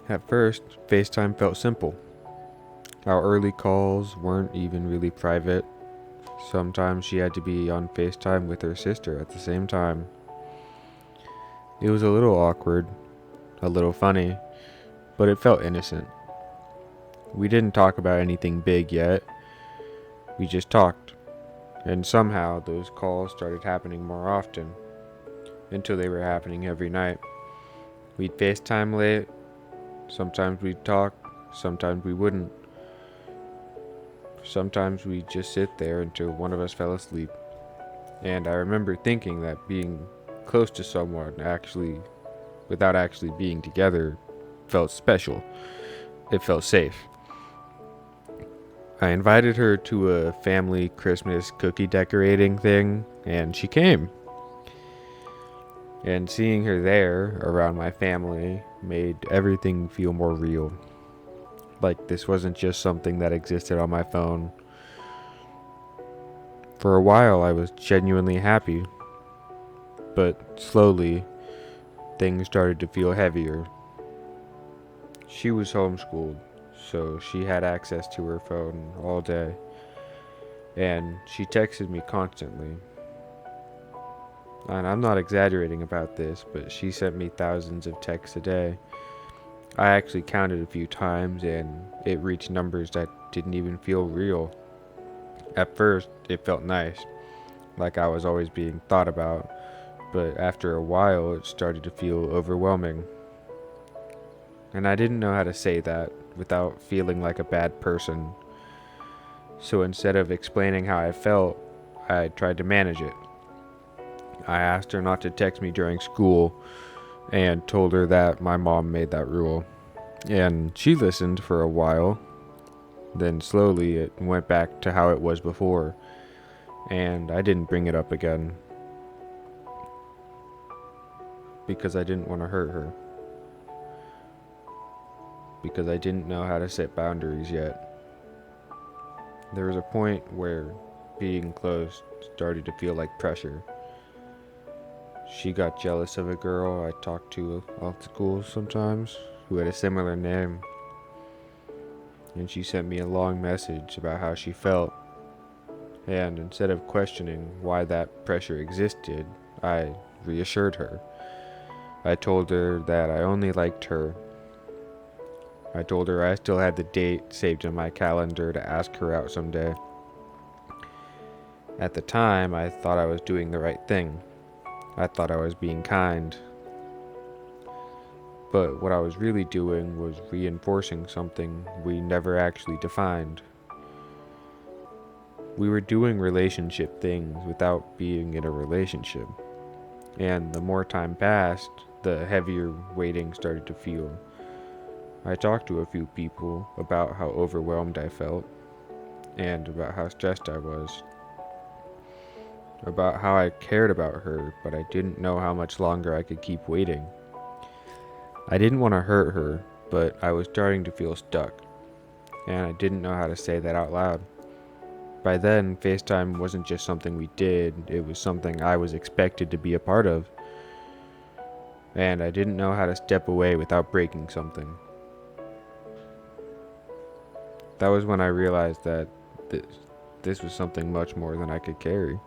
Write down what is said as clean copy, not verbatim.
At first, FaceTime felt simple. Our early calls weren't even really private. Sometimes she had to be on FaceTime with her sister at the same time. It was a little awkward, a little funny, but it felt innocent. We didn't talk about anything big yet. We just talked. And somehow those calls started happening more often, until they were happening every night. We'd FaceTime late, sometimes we'd talk, sometimes we wouldn't. Sometimes we'd just sit there until one of us fell asleep. And I remember thinking that being close to someone actually, without actually being together, felt special. It felt safe. I invited her to a family Christmas cookie decorating thing, and she came. And seeing her there around my family made everything feel more real. Like this wasn't just something that existed on my phone. For a while, I was genuinely happy, but slowly, things started to feel heavier. She was homeschooled, so she had access to her phone all day, and she texted me constantly. And I'm not exaggerating about this, but she sent me thousands of texts a day. I actually counted a few times, and it reached numbers that didn't even feel real. At first, it felt nice, like I was always being thought about, but after a while, it started to feel overwhelming. And I didn't know how to say that without feeling like a bad person. So instead of explaining how I felt, I tried to manage it. I asked her not to text me during school and told her that my mom made that rule. And she listened for a while. Then slowly it went back to how it was before, and I didn't bring it up again because I didn't want to hurt her, because I didn't know how to set boundaries yet. There was a point where being close started to feel like pressure. She got jealous of a girl I talked to at school sometimes who had a similar name, and she sent me a long message about how she felt. And instead of questioning why that pressure existed, I reassured her. I told her that I only liked her. I told her I still had the date saved in my calendar to ask her out someday. At the time, I thought I was doing the right thing. I thought I was being kind. But what I was really doing was reinforcing something we never actually defined. We were doing relationship things without being in a relationship. And the more time passed, the heavier weighting started to feel. I talked to a few people about how overwhelmed I felt, and about how stressed I was, about how I cared about her, but I didn't know how much longer I could keep waiting. I didn't want to hurt her, but I was starting to feel stuck, and I didn't know how to say that out loud. By then, FaceTime wasn't just something we did, it was something I was expected to be a part of, and I didn't know how to step away without breaking something. That was when I realized that this was something much more than I could carry.